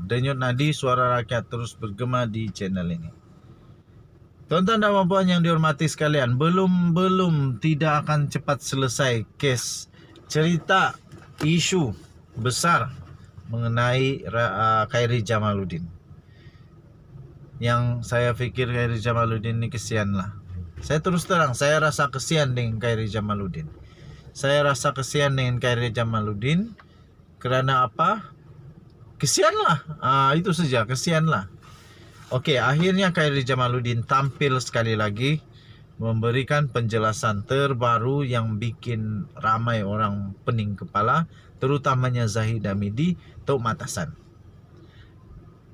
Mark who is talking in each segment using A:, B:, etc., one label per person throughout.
A: Denyut nadi suara rakyat terus bergema di channel ini. Tuan-tuan dan puan yang dihormati sekalian, belum tidak akan cepat selesai kes cerita isu besar mengenai Khairi Jamaluddin. Yang saya pikir Khairi Jamaluddin ini kesian lah. Saya terus terang, saya rasa kesian dengan Khairi Jamaluddin. Saya rasa kesian dengan Khairi Jamaluddin. Kerana apa? Kesian lah. Itu saja, kesian lah. Okey, akhirnya Khairi Jamaluddin tampil sekali lagi memberikan penjelasan terbaru yang bikin ramai orang pening kepala, terutamanya Zahid Hamidi, Tok Matasan.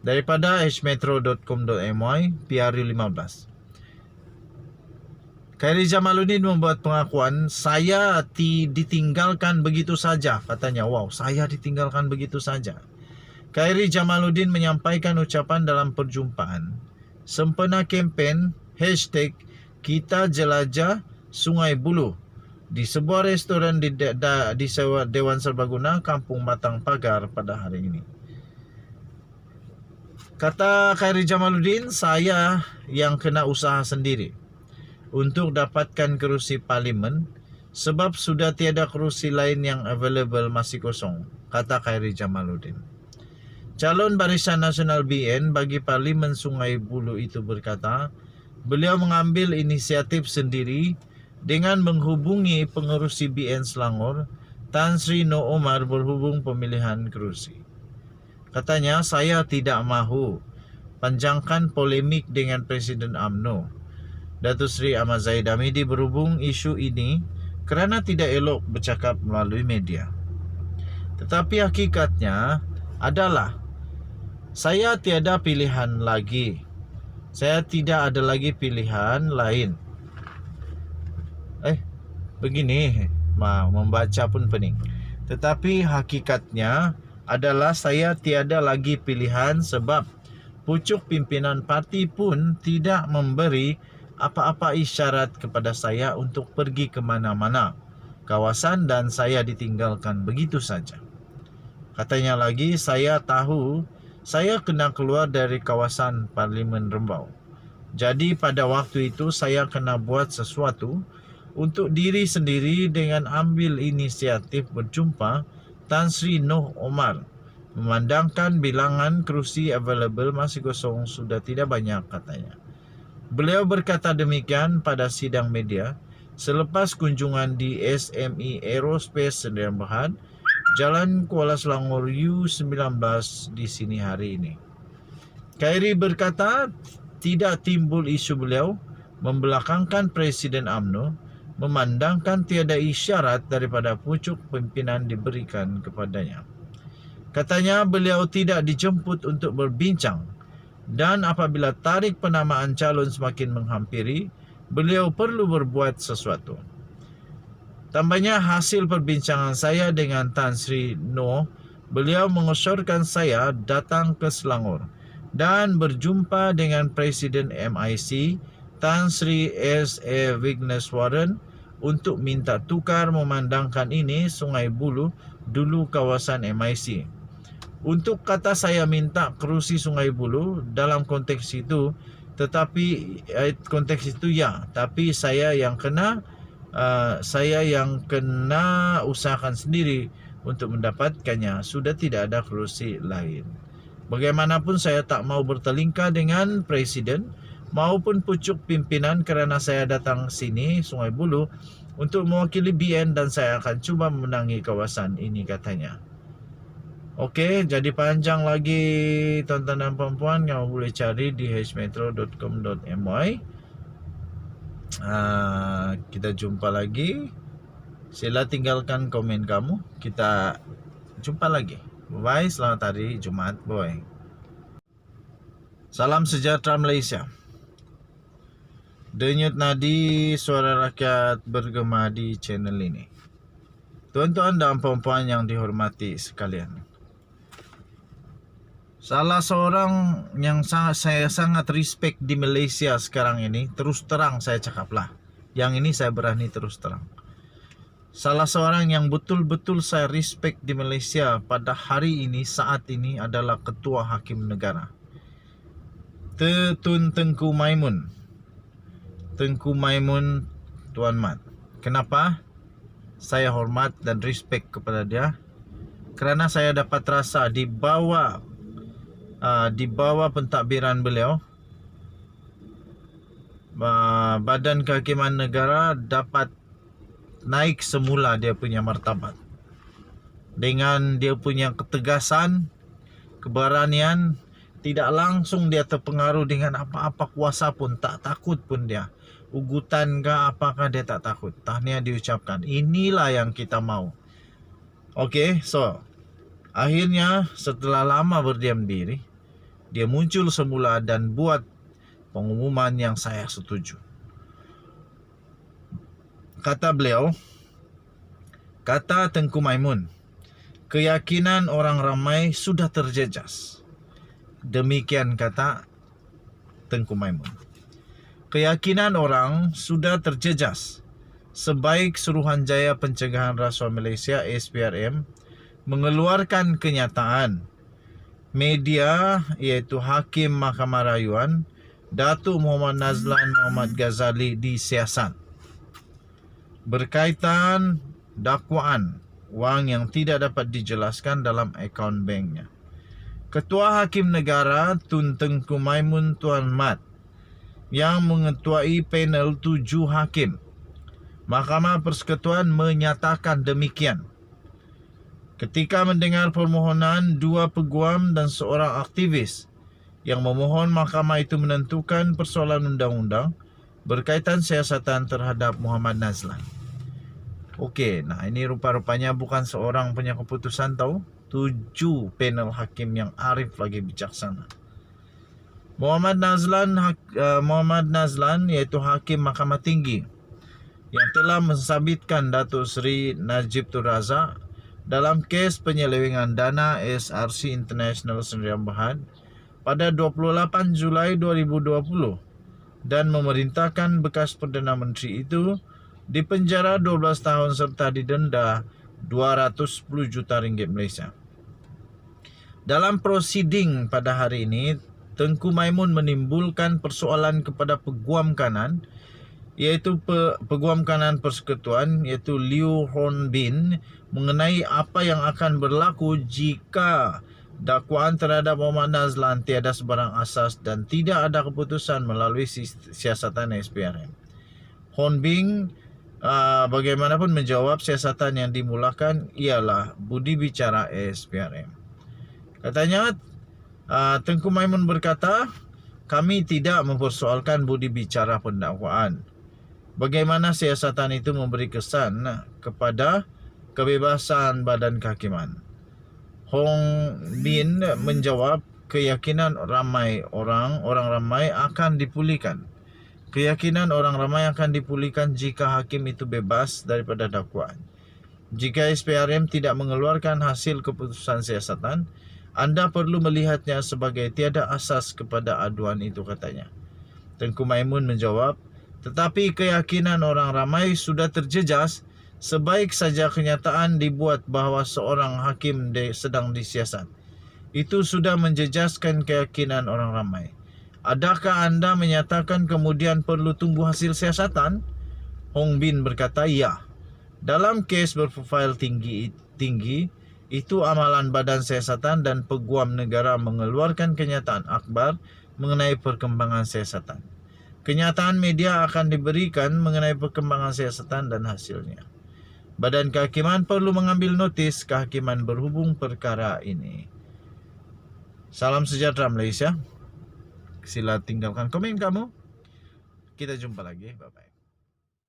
A: Daripada hmetro.com.my, PRU 15. Khairi Jamaluddin membuat pengakuan, saya ditinggalkan begitu saja. Katanya, wow, saya ditinggalkan begitu saja. Khairi Jamaluddin menyampaikan ucapan dalam perjumpaan sempena kempen #Kita Jelajah Sungai Buloh di sebuah restoran di Dewan Serbaguna, Kampung Batang Pagar pada hari ini. Kata Khairi Jamaluddin, saya yang kena usaha sendiri untuk dapatkan kerusi parlimen sebab sudah tiada kerusi lain yang available, masih kosong, kata Khairi Jamaluddin. Calon Barisan Nasional BN bagi Parlimen Sungai Buloh itu berkata, beliau mengambil inisiatif sendiri dengan menghubungi pengerusi BN Selangor, Tan Sri Noh Omar, berhubung pemilihan kerusi. Katanya, saya tidak mahu panjangkan polemik dengan Presiden UMNO, Datuk Seri Ahmad Zahid Hamidi, berhubung isu ini kerana tidak elok bercakap melalui media. Tetapi hakikatnya adalah saya tiada pilihan lagi. Saya tidak ada lagi pilihan lain. Begini, membaca pun pening. Tetapi hakikatnya adalah saya tiada lagi pilihan sebab pucuk pimpinan parti pun tidak memberi apa-apa isyarat kepada saya untuk pergi ke mana-mana kawasan dan saya ditinggalkan begitu saja. Katanya lagi, saya tahu saya kena keluar dari kawasan Parlimen Rembau. Jadi pada waktu itu saya kena buat sesuatu untuk diri sendiri dengan ambil inisiatif berjumpa Tan Sri Noh Omar. Memandangkan bilangan kerusi available masih kosong, sudah tidak banyak, katanya. Beliau berkata demikian pada sidang media selepas kunjungan di SME Aerospace Sdn Bhd, Jalan Kuala Selangor U19 di sini hari ini. Khairi berkata tidak timbul isu beliau membelakangkan Presiden UMNO, memandangkan tiada isyarat daripada pucuk pimpinan diberikan kepadanya. Katanya beliau tidak dijemput untuk berbincang dan apabila tarikh penamaan calon semakin menghampiri, beliau perlu berbuat sesuatu. Tambahnya, hasil perbincangan saya dengan Tan Sri Noh, beliau mengusulkan saya datang ke Selangor dan berjumpa dengan Presiden MIC Tan Sri S.A. Vigneswaran untuk minta tukar memandangkan ini Sungai Buloh dulu kawasan MIC. Untuk kata saya minta kerusi Sungai Buloh dalam konteks itu, tetapi konteks itu ya, tapi saya yang kena usahakan sendiri untuk mendapatkannya. Sudah tidak ada kerusi lain. Bagaimanapun saya tak mau bertelingkah dengan Presiden maupun pucuk pimpinan kerana saya datang sini Sungai Buloh untuk mewakili BN dan saya akan cuba memenangi kawasan ini, katanya. Okey, jadi panjang lagi tuan-tuan dan puan-puan, yang boleh cari di hmetro.com.my. Kita jumpa lagi. Sila tinggalkan komen kamu. Kita jumpa lagi. Bye, selamat hari Jumaat, boy. Salam sejahtera Malaysia. Denyut nadi suara rakyat bergema di channel ini. Tuan-tuan dan puan-puan yang dihormati sekalian, salah seorang yang saya sangat respect di Malaysia sekarang ini, terus terang saya cakaplah, yang ini saya berani terus terang, salah seorang yang betul-betul saya respect di Malaysia pada hari ini, saat ini adalah Ketua Hakim Negara, Tun Tengku Maimun. Tengku Maimun Tuan Mat. Kenapa saya hormat dan respect kepada dia? Kerana saya dapat rasa di bawah pentadbiran beliau, Badan Kehakiman Negara dapat naik semula dia punya martabat. Dengan dia punya ketegasan, keberanian, tidak langsung dia terpengaruh dengan apa-apa kuasa pun, tak takut pun dia. Ugutan ke apakah dia tak takut. Tahniah diucapkan. Inilah yang kita mau. Okey, so akhirnya setelah lama berdiam diri, dia muncul semula dan buat pengumuman yang saya setuju. Kata beliau, kata Tengku Maimun, keyakinan orang ramai sudah terjejas. Demikian kata Tengku Maimun. Keyakinan orang sudah terjejas. Sebaik Suruhanjaya Pencegahan Rasuah Malaysia SPRM mengeluarkan kenyataan, media iaitu Hakim Mahkamah Rayuan Datuk Muhammad Nazlan Muhammad Ghazali disiasat berkaitan dakwaan wang yang tidak dapat dijelaskan dalam akaun banknya. Ketua Hakim Negara Tun Tengku Maimun Tuan Mat yang mengetuai panel 7 hakim Mahkamah Persekutuan menyatakan demikian ketika mendengar permohonan 2 peguam dan seorang aktivis yang memohon mahkamah itu menentukan persoalan undang-undang berkaitan siasatan terhadap Muhammad Nazlan. Okey, nah ini rupa-rupanya bukan seorang punya keputusan tahu, 7 panel hakim yang arif lagi bijaksana. Muhammad Nazlan iaitu Hakim Mahkamah Tinggi yang telah mensabitkan Datuk Seri Najib Tun Razak dalam kes penyelewengan dana SRC International Sdn Bhd pada 28 Julai 2020 dan memerintahkan bekas Perdana Menteri itu dipenjara 12 tahun serta didenda 210 juta ringgit Malaysia. Dalam prosiding pada hari ini, Tengku Maimun menimbulkan persoalan kepada peguam kanan, iaitu Peguam Kanan Persekutuan iaitu Liu Hon Bin, mengenai apa yang akan berlaku jika dakwaan terhadap Muhammad Nazlan tiada sebarang asas dan tidak ada keputusan melalui siasatan SPRM. Hon Bin bagaimanapun menjawab siasatan yang dimulakan ialah budi bicara SPRM. Katanya, Tengku Maimun berkata, kami tidak mempersoalkan budi bicara pendakwaan. Bagaimana siasatan itu memberi kesan kepada kebebasan badan kehakiman. Hon Bin menjawab, keyakinan orang ramai akan dipulihkan. Keyakinan orang ramai akan dipulihkan jika hakim itu bebas daripada dakwaan. Jika SPRM tidak mengeluarkan hasil keputusan siasatan, anda perlu melihatnya sebagai tiada asas kepada aduan itu, katanya. Tengku Maimun menjawab, tetapi keyakinan orang ramai sudah terjejas. Sebaik saja kenyataan dibuat bahawa seorang hakim sedang disiasat. Itu sudah menjejaskan keyakinan orang ramai. Adakah anda menyatakan kemudian perlu tunggu hasil siasatan? Hon Bin berkata, ya. Dalam kes berprofail tinggi, itu amalan badan siasatan dan peguam negara mengeluarkan kenyataan akhbar mengenai perkembangan siasatan. Kenyataan media akan diberikan mengenai perkembangan siasatan dan hasilnya. Badan Kehakiman perlu mengambil notis kehakiman berhubung perkara ini. Salam sejahtera Malaysia. Sila tinggalkan komen kamu. Kita jumpa lagi. Bye-bye.